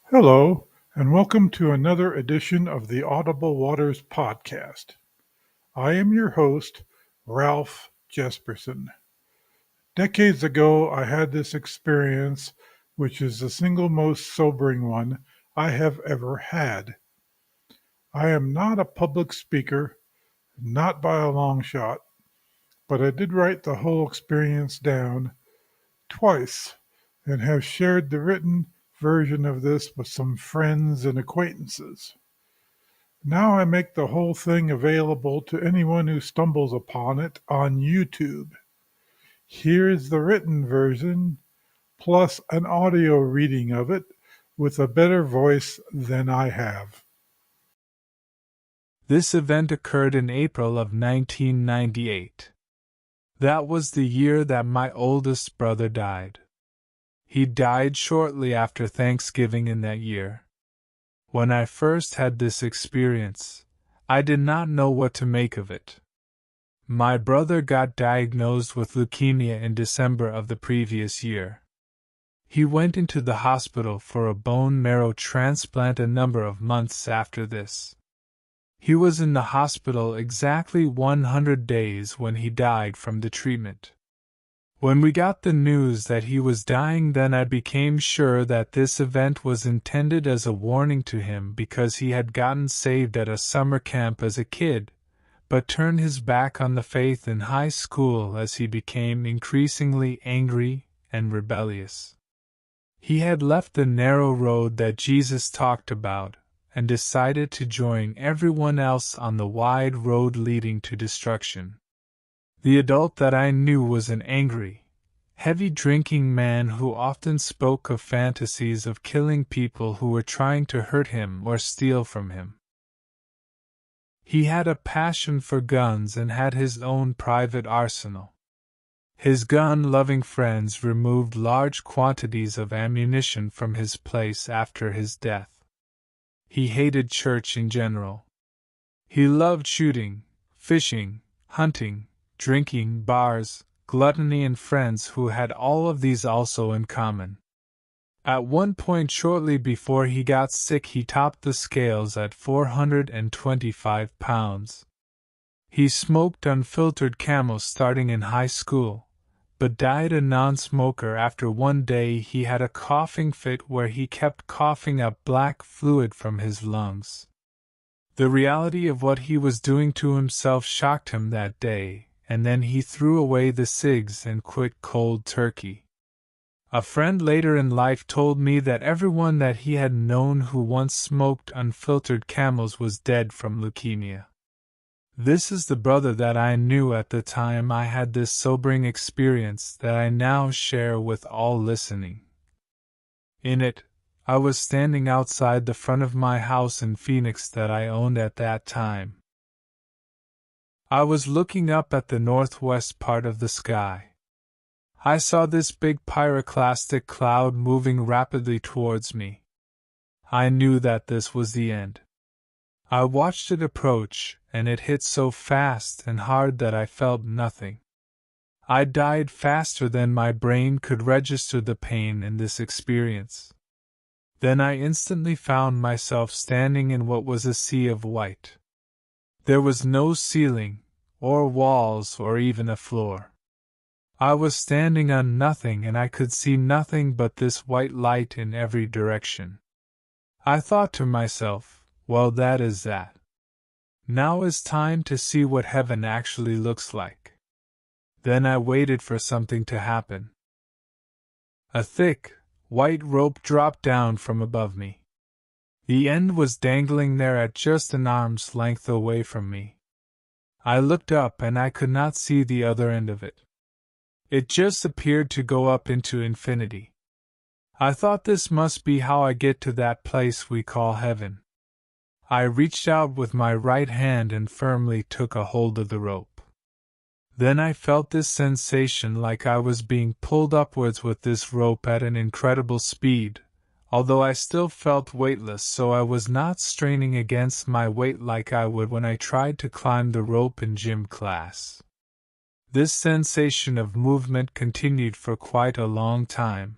Hello, and welcome to another edition of the Audible Waters podcast. I am your host, Ralph Jesperson. Decades ago, I had this experience, which is the single most sobering one I have ever had. I am not a public speaker, not by a long shot, but I did write the whole experience down twice and have shared the written version of this with some friends and acquaintances. Now I make the whole thing available to anyone who stumbles upon it on YouTube. Here's the written version, plus an audio reading of it with a better voice than I have. This event occurred in April of 1998. That was the year that my oldest brother died. He died shortly after Thanksgiving in that year. When I first had this experience, I did not know what to make of it. My brother got diagnosed with leukemia in December of the previous year. He went into the hospital for a bone marrow transplant a number of months after this. He was in the hospital exactly 100 days when he died from the treatment. When we got the news that he was dying, then I became sure that this event was intended as a warning to him because he had gotten saved at a summer camp as a kid, but turned his back on the faith in high school as he became increasingly angry and rebellious. He had left the narrow road that Jesus talked about and decided to join everyone else on the wide road leading to destruction. The adult that I knew was an angry, heavy-drinking man who often spoke of fantasies of killing people who were trying to hurt him or steal from him. He had a passion for guns and had his own private arsenal. His gun-loving friends removed large quantities of ammunition from his place after his death. He hated church in general. He loved shooting, fishing, hunting, drinking, bars, gluttony, and friends who had all of these also in common. At one point shortly before he got sick, he topped the scales at 425 pounds. He smoked unfiltered Camel starting in high school, but died a non-smoker after one day he had a coughing fit where he kept coughing up black fluid from his lungs. The reality of what he was doing to himself shocked him that day, and then he threw away the cigs and quit cold turkey. A friend later in life told me that everyone that he had known who once smoked unfiltered Camels was dead from leukemia. This is the brother that I knew at the time I had this sobering experience that I now share with all listening. In it, I was standing outside the front of my house in Phoenix that I owned at that time. I was looking up at the northwest part of the sky. I saw this big pyroclastic cloud moving rapidly towards me. I knew that this was the end. I watched it approach, and it hit so fast and hard that I felt nothing. I died faster than my brain could register the pain in this experience. Then I instantly found myself standing in what was a sea of white. There was no ceiling, or walls, or even a floor. I was standing on nothing and I could see nothing but this white light in every direction. I thought to myself, well, that is that. Now is time to see what heaven actually looks like. Then I waited for something to happen. A thick, white rope dropped down from above me. The end was dangling there at just an arm's length away from me. I looked up and I could not see the other end of it. It just appeared to go up into infinity. I thought this must be how I get to that place we call heaven. I reached out with my right hand and firmly took a hold of the rope. Then I felt this sensation like I was being pulled upwards with this rope at an incredible speed, although I still felt weightless, so I was not straining against my weight like I would when I tried to climb the rope in gym class. This sensation of movement continued for quite a long time.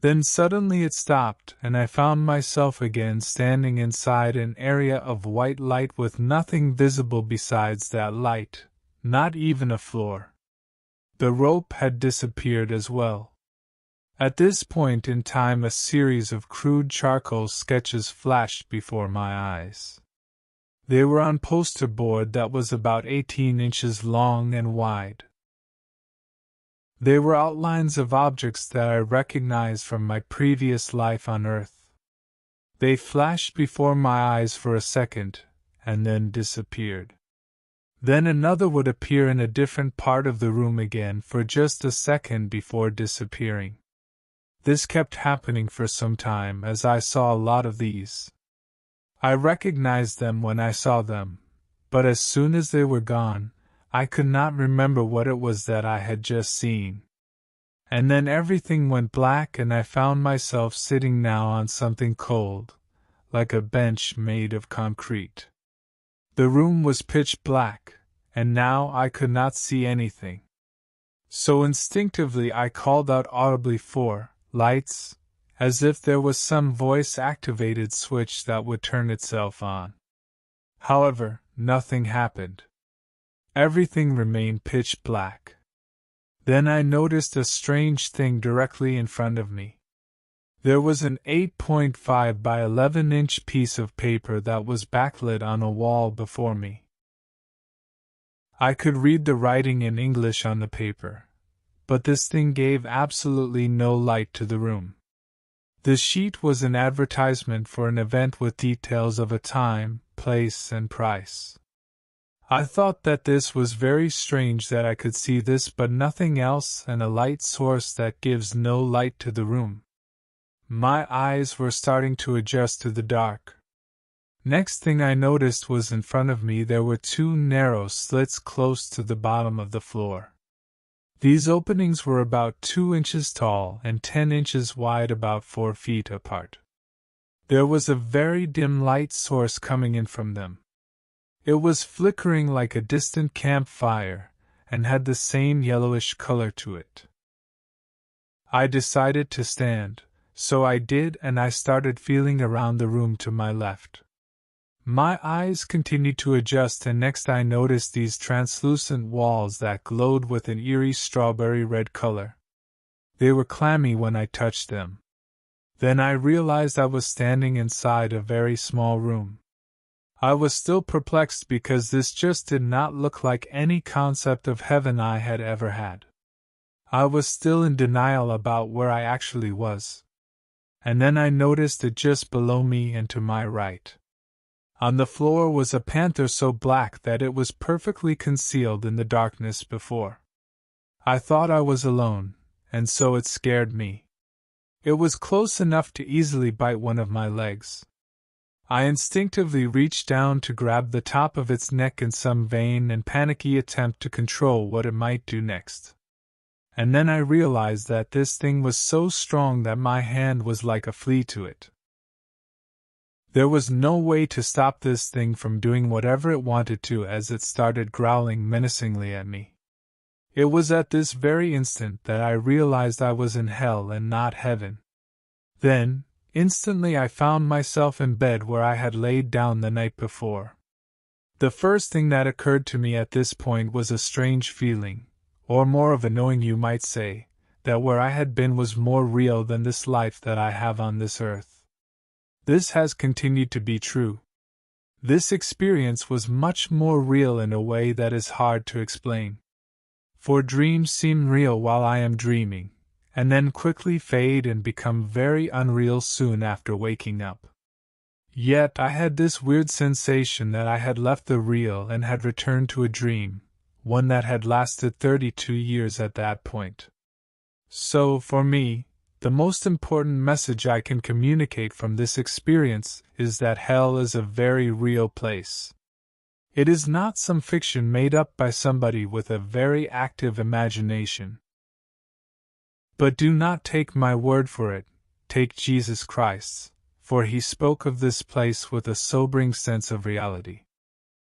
Then suddenly it stopped, and I found myself again standing inside an area of white light with nothing visible besides that light, not even a floor. The rope had disappeared as well. At this point in time, a series of crude charcoal sketches flashed before my eyes. They were on poster board that was about 18 inches long and wide. They were outlines of objects that I recognized from my previous life on Earth. They flashed before my eyes for a second, and then disappeared. Then another would appear in a different part of the room again for just a second before disappearing. This kept happening for some time as I saw a lot of these. I recognized them when I saw them, but as soon as they were gone, I could not remember what it was that I had just seen. And then everything went black and I found myself sitting now on something cold, like a bench made of concrete. The room was pitch black, and now I could not see anything. So instinctively I called out audibly for lights, as if there was some voice-activated switch that would turn itself on. However, nothing happened. Everything remained pitch black. Then I noticed a strange thing directly in front of me. There was an 8.5 by 11-inch piece of paper that was backlit on a wall before me. I could read the writing in English on the paper, but this thing gave absolutely no light to the room. The sheet was an advertisement for an event with details of a time, place, and price. I thought that this was very strange that I could see this but nothing else and a light source that gives no light to the room. My eyes were starting to adjust to the dark. Next thing I noticed was in front of me there were two narrow slits close to the bottom of the floor. These openings were about 2 inches tall and 10 inches wide, about 4 feet apart. There was a very dim light source coming in from them. It was flickering like a distant campfire, and had the same yellowish color to it. I decided to stand, so I did, and I started feeling around the room to my left. My eyes continued to adjust, and next I noticed these translucent walls that glowed with an eerie strawberry red color. They were clammy when I touched them. Then I realized I was standing inside a very small room. I was still perplexed because this just did not look like any concept of heaven I had ever had. I was still in denial about where I actually was. And then I noticed it just below me and to my right. On the floor was a panther so black that it was perfectly concealed in the darkness before. I thought I was alone, and so it scared me. It was close enough to easily bite one of my legs. I instinctively reached down to grab the top of its neck in some vain and panicky attempt to control what it might do next. And then I realized that this thing was so strong that my hand was like a flea to it. There was no way to stop this thing from doing whatever it wanted to as it started growling menacingly at me. It was at this very instant that I realized I was in hell and not heaven. Then, instantly I found myself in bed where I had laid down the night before. The first thing that occurred to me at this point was a strange feeling, or more of a knowing you might say, that where I had been was more real than this life that I have on this earth. This has continued to be true. This experience was much more real in a way that is hard to explain. For dreams seem real while I am dreaming, and then quickly fade and become very unreal soon after waking up. Yet I had this weird sensation that I had left the real and had returned to a dream, one that had lasted 32 years at that point. So, for me, the most important message I can communicate from this experience is that hell is a very real place. It is not some fiction made up by somebody with a very active imagination. But do not take my word for it, take Jesus Christ's, for he spoke of this place with a sobering sense of reality.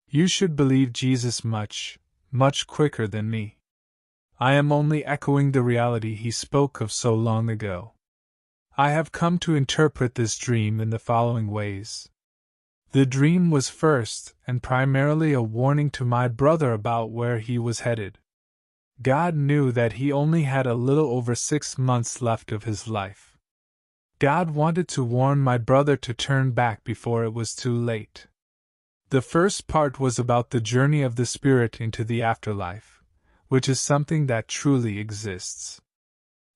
You should believe Jesus much, much quicker than me. I am only echoing the reality he spoke of so long ago. I have come to interpret this dream in the following ways. The dream was first and primarily a warning to my brother about where he was headed. God knew that he only had a little over 6 months left of his life. God wanted to warn my brother to turn back before it was too late. The first part was about the journey of the spirit into the afterlife, which is something that truly exists.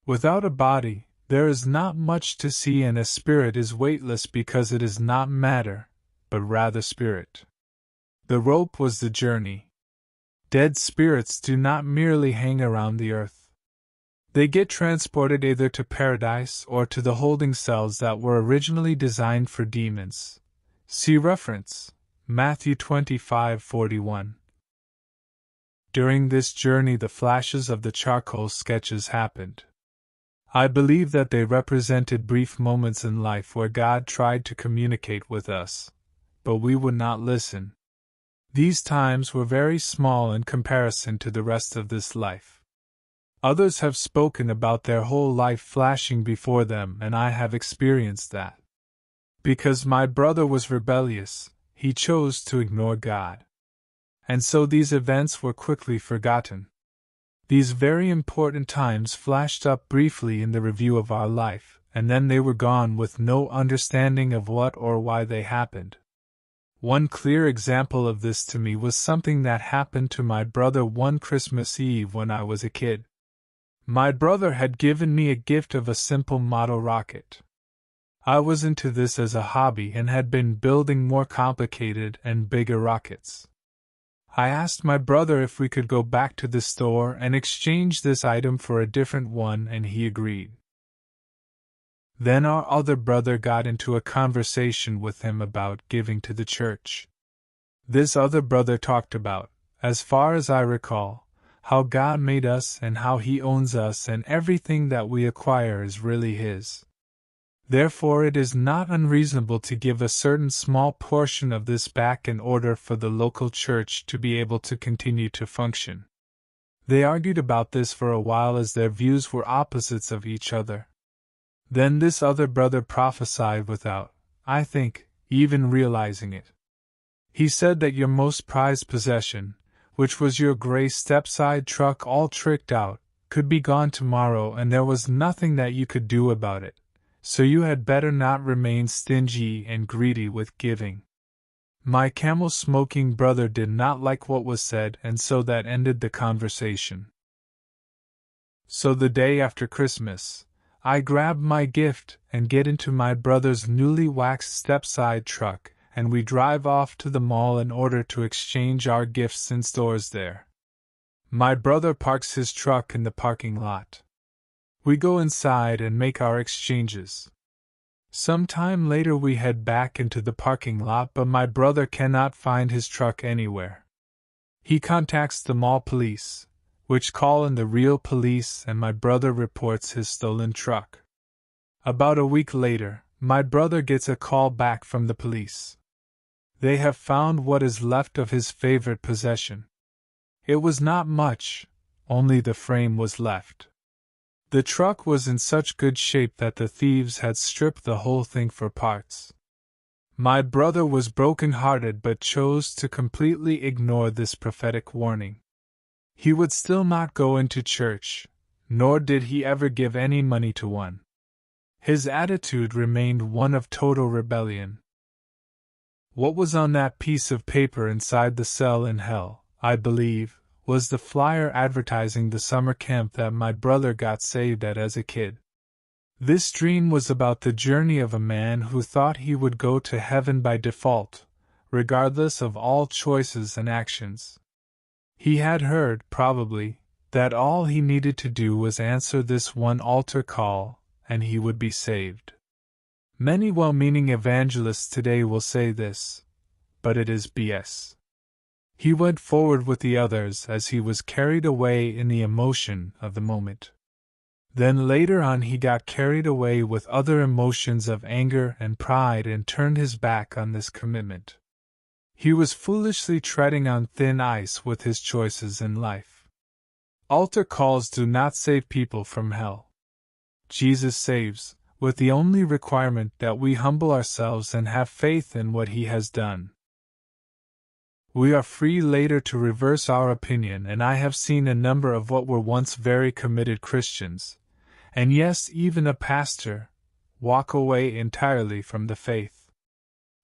Without a body, there is not much to see, and a spirit is weightless because it is not matter, but rather spirit. The rope was the journey. Dead spirits do not merely hang around the earth. They get transported either to paradise or to the holding cells that were originally designed for demons. See reference, Matthew 25:41. During this journey, the flashes of the charcoal sketches happened. I believe that they represented brief moments in life where God tried to communicate with us, but we would not listen. These times were very small in comparison to the rest of this life. Others have spoken about their whole life flashing before them, and I have experienced that. Because my brother was rebellious, he chose to ignore God. And so these events were quickly forgotten. These very important times flashed up briefly in the review of our life, and then they were gone with no understanding of what or why they happened. One clear example of this to me was something that happened to my brother one Christmas Eve when I was a kid. My brother had given me a gift of a simple model rocket. I was into this as a hobby and had been building more complicated and bigger rockets. I asked my brother if we could go back to the store and exchange this item for a different one, and he agreed. Then our other brother got into a conversation with him about giving to the church. This other brother talked about, as far as I recall, how God made us and how He owns us, and everything that we acquire is really His. Therefore, it is not unreasonable to give a certain small portion of this back in order for the local church to be able to continue to function. They argued about this for a while as their views were opposites of each other. Then this other brother prophesied without, I think, even realizing it. He said that your most prized possession, which was your gray step-side truck all tricked out, could be gone tomorrow, and there was nothing that you could do about it. So you had better not remain stingy and greedy with giving. My camel-smoking brother did not like what was said, and so that ended the conversation. So the day after Christmas, I grab my gift and get into my brother's newly waxed step-side truck, and we drive off to the mall in order to exchange our gifts in stores there. My brother parks his truck in the parking lot. We go inside and make our exchanges. Some time later we head back into the parking lot, but my brother cannot find his truck anywhere. He contacts the mall police, which call in the real police, and my brother reports his stolen truck. About a week later, my brother gets a call back from the police. They have found what is left of his favorite possession. It was not much, only the frame was left. The truck was in such good shape that the thieves had stripped the whole thing for parts. My brother was broken-hearted but chose to completely ignore this prophetic warning. He would still not go into church, nor did he ever give any money to one. His attitude remained one of total rebellion. What was on that piece of paper inside the cell in hell, I believe, was the flyer advertising the summer camp that my brother got saved at as a kid. This dream was about the journey of a man who thought he would go to heaven by default, regardless of all choices and actions. He had heard, probably, that all he needed to do was answer this one altar call, and he would be saved. Many well-meaning evangelists today will say this, but it is BS. He went forward with the others as he was carried away in the emotion of the moment. Then later on he got carried away with other emotions of anger and pride and turned his back on this commitment. He was foolishly treading on thin ice with his choices in life. Altar calls do not save people from hell. Jesus saves, with the only requirement that we humble ourselves and have faith in what He has done. We are free later to reverse our opinion, and I have seen a number of what were once very committed Christians, and yes, even a pastor, walk away entirely from the faith.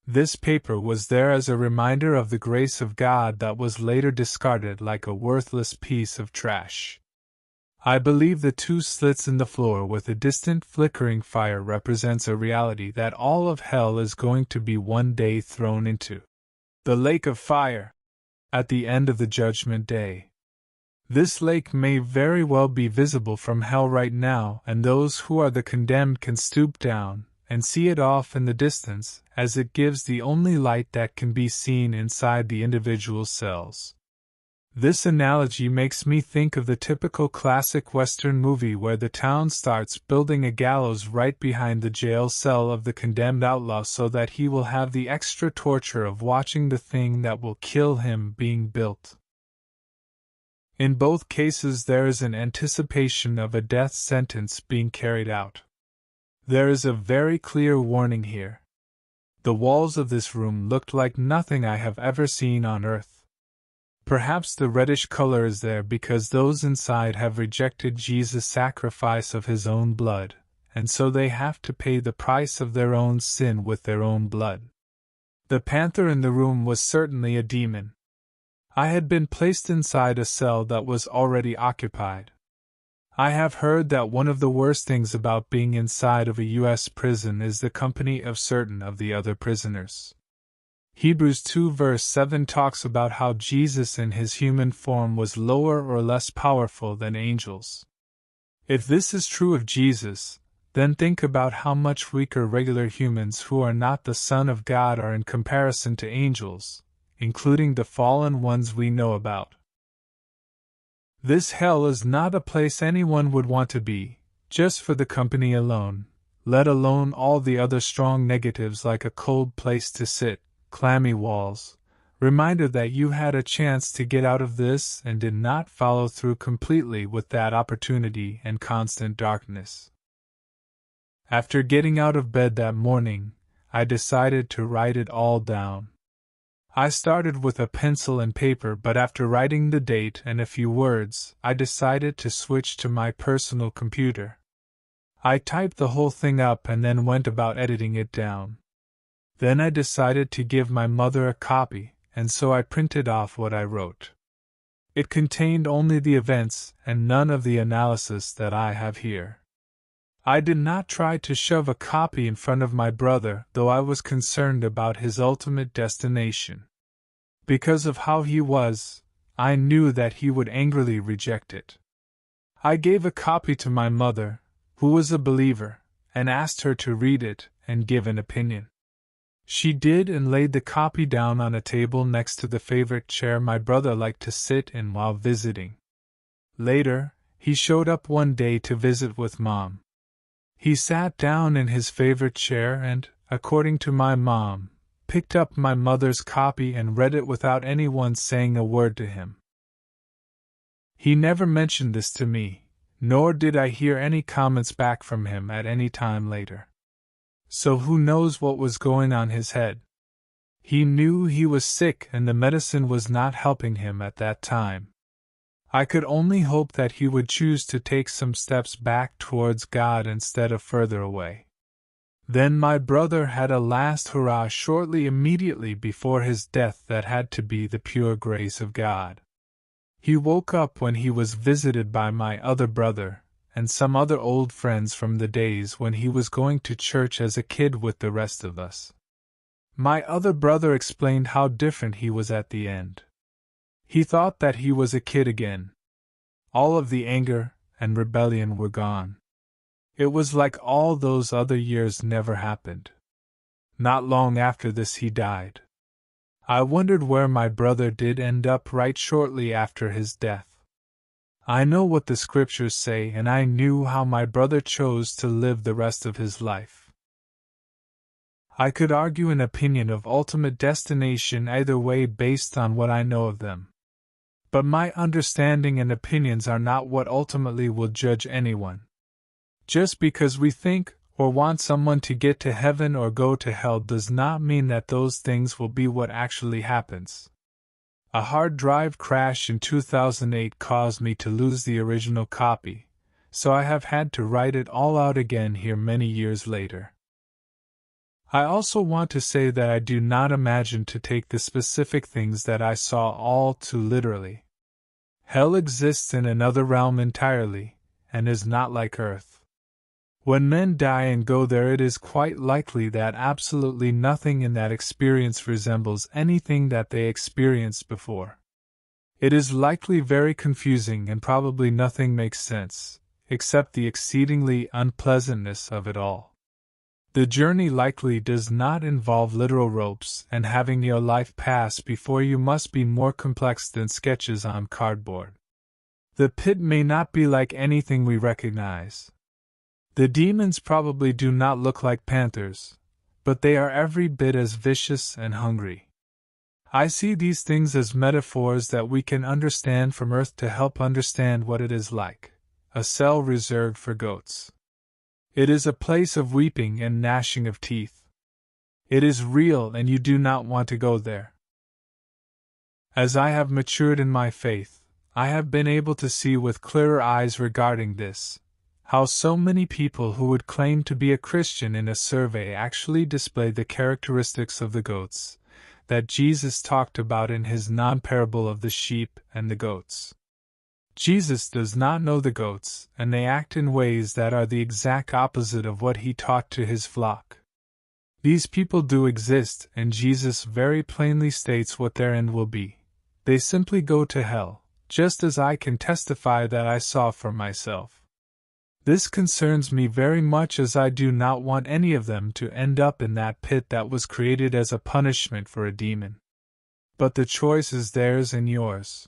This paper was there as a reminder of the grace of God that was later discarded like a worthless piece of trash. I believe the two slits in the floor with a distant flickering fire represents a reality that all of hell is going to be one day thrown into the lake of fire at the end of the judgment day. This lake may very well be visible from hell right now, and those who are the condemned can stoop down and see it off in the distance, as it gives the only light that can be seen inside the individual cells. This analogy makes me think of the typical classic Western movie where the town starts building a gallows right behind the jail cell of the condemned outlaw so that he will have the extra torture of watching the thing that will kill him being built. In both cases, there is an anticipation of a death sentence being carried out. There is a very clear warning here. The walls of this room looked like nothing I have ever seen on earth. Perhaps the reddish color is there because those inside have rejected Jesus' sacrifice of His own blood, and so they have to pay the price of their own sin with their own blood. The panther in the room was certainly a demon. I had been placed inside a cell that was already occupied. I have heard that one of the worst things about being inside of a U.S. prison is the company of certain of the other prisoners. Hebrews 2 verse 7 talks about how Jesus in His human form was lower or less powerful than angels. If this is true of Jesus, then think about how much weaker regular humans who are not the Son of God are in comparison to angels, including the fallen ones we know about. This hell is not a place anyone would want to be, just for the company alone, let alone all the other strong negatives like a cold place to sit, clammy walls, reminder that you had a chance to get out of this and did not follow through completely with that opportunity, and constant darkness. After getting out of bed that morning, I decided to write it all down. I started with a pencil and paper, but after writing the date and a few words, I decided to switch to my personal computer. I typed the whole thing up and then went about editing it down. Then I decided to give my mother a copy, and so I printed off what I wrote. It contained only the events and none of the analysis that I have here. I did not try to shove a copy in front of my brother, though I was concerned about his ultimate destination. Because of how he was, I knew that he would angrily reject it. I gave a copy to my mother, who was a believer, and asked her to read it and give an opinion. She did and laid the copy down on a table next to the favorite chair my brother liked to sit in while visiting. Later, he showed up one day to visit with Mom. He sat down in his favorite chair and, according to my mom, picked up my mother's copy and read it without anyone saying a word to him. He never mentioned this to me, nor did I hear any comments back from him at any time later. So who knows what was going on his head? He knew he was sick and the medicine was not helping him at that time. I could only hope that he would choose to take some steps back towards God instead of further away. Then my brother had a last hurrah shortly immediately before his death that had to be the pure grace of God. He woke up when he was visited by my other brother, and some other old friends from the days when he was going to church as a kid with the rest of us. My other brother explained how different he was at the end. He thought that he was a kid again. All of the anger and rebellion were gone. It was like all those other years never happened. Not long after this he died. I wondered where my brother did end up right shortly after his death. I know what the scriptures say, and I knew how my brother chose to live the rest of his life. I could argue an opinion of ultimate destination either way based on what I know of them. But my understanding and opinions are not what ultimately will judge anyone. Just because we think or want someone to get to heaven or go to hell does not mean that those things will be what actually happens. A hard drive crash in 2008 caused me to lose the original copy, so I have had to write it all out again here many years later. I also want to say that I do not imagine to take the specific things that I saw all too literally. Hell exists in another realm entirely, and is not like Earth. When men die and go there, it is quite likely that absolutely nothing in that experience resembles anything that they experienced before. It is likely very confusing and probably nothing makes sense, except the exceedingly unpleasantness of it all. The journey likely does not involve literal ropes, and having your life pass before you must be more complex than sketches on cardboard. The pit may not be like anything we recognize. The demons probably do not look like panthers, but they are every bit as vicious and hungry. I see these things as metaphors that we can understand from Earth to help understand what it is like, a cell reserved for goats. It is a place of weeping and gnashing of teeth. It is real, and you do not want to go there. As I have matured in my faith, I have been able to see with clearer eyes regarding this, how so many people who would claim to be a Christian in a survey actually display the characteristics of the goats that Jesus talked about in his non-parable of the sheep and the goats. Jesus does not know the goats, and they act in ways that are the exact opposite of what he taught to his flock. These people do exist, and Jesus very plainly states what their end will be. They simply go to hell, just as I can testify that I saw for myself. This concerns me very much, as I do not want any of them to end up in that pit that was created as a punishment for a demon. But the choice is theirs and yours.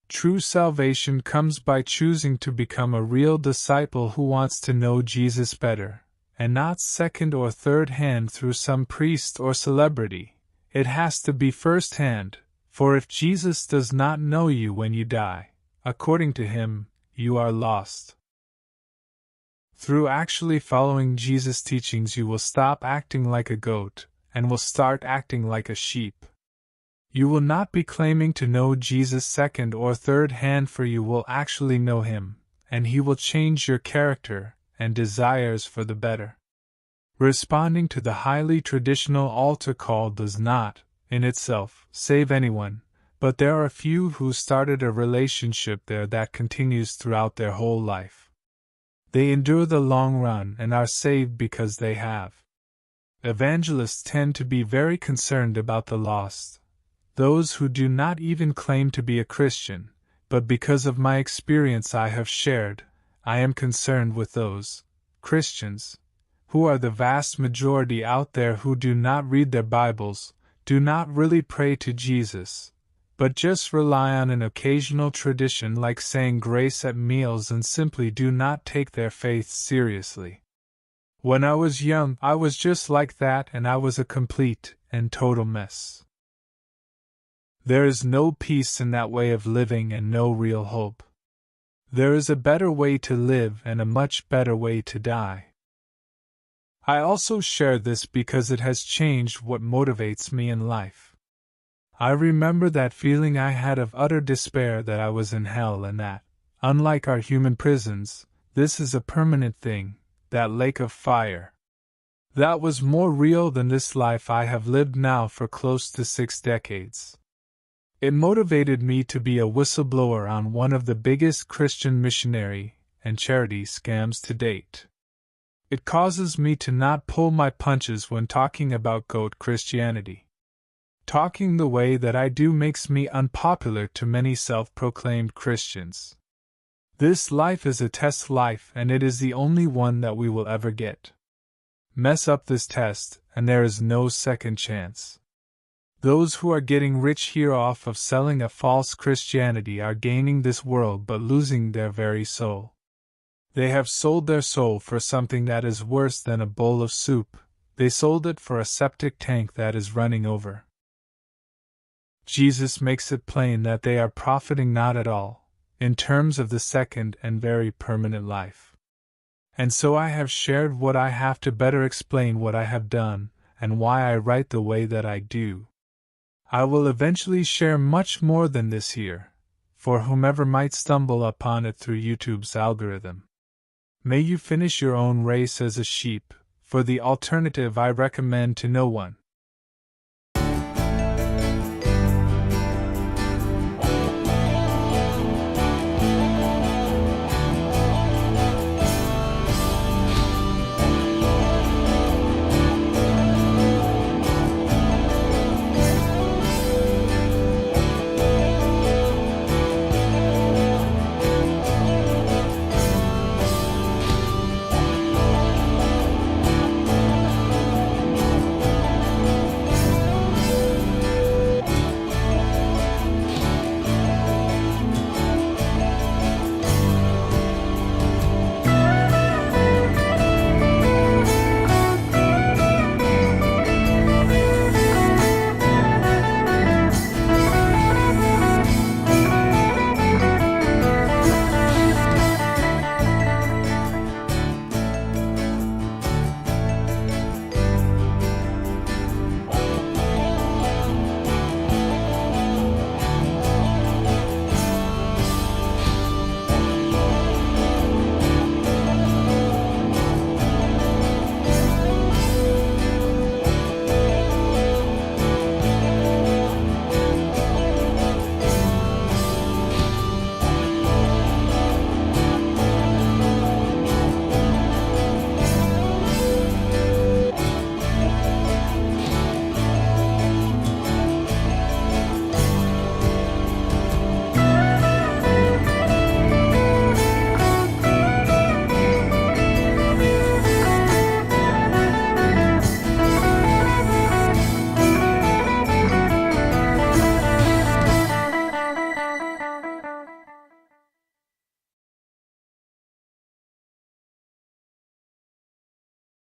True salvation comes by choosing to become a real disciple who wants to know Jesus better, and not second or third hand through some priest or celebrity. It has to be first hand, for if Jesus does not know you when you die, according to him, you are lost. Through actually following Jesus' teachings, you will stop acting like a goat, and will start acting like a sheep. You will not be claiming to know Jesus second or third hand, for you will actually know him, and he will change your character and desires for the better. Responding to the highly traditional altar call does not, in itself, save anyone, but there are a few who started a relationship there that continues throughout their whole life. They endure the long run and are saved because they have. Evangelists tend to be very concerned about the lost, those who do not even claim to be a Christian, but because of my experience I have shared, I am concerned with those Christians who are the vast majority out there who do not read their Bibles, do not really pray to Jesus, but just rely on an occasional tradition like saying grace at meals, and simply do not take their faith seriously. When I was young, I was just like that, and I was a complete and total mess. There is no peace in that way of living and no real hope. There is a better way to live and a much better way to die. I also share this because it has changed what motivates me in life. I remember that feeling I had of utter despair that I was in hell, and that, unlike our human prisons, this is a permanent thing, that lake of fire. That was more real than this life I have lived now for close to 6 decades. It motivated me to be a whistleblower on one of the biggest Christian missionary and charity scams to date. It causes me to not pull my punches when talking about goat Christianity. Talking the way that I do makes me unpopular to many self-proclaimed Christians. This life is a test life, and it is the only one that we will ever get. Mess up this test, and there is no second chance. Those who are getting rich here off of selling a false Christianity are gaining this world but losing their very soul. They have sold their soul for something that is worse than a bowl of soup. They sold it for a septic tank that is running over. Jesus makes it plain that they are profiting not at all, in terms of the second and very permanent life. And so I have shared what I have to better explain what I have done, and why I write the way that I do. I will eventually share much more than this here, for whomever might stumble upon it through YouTube's algorithm. May you finish your own race as a sheep, for the alternative I recommend to no one.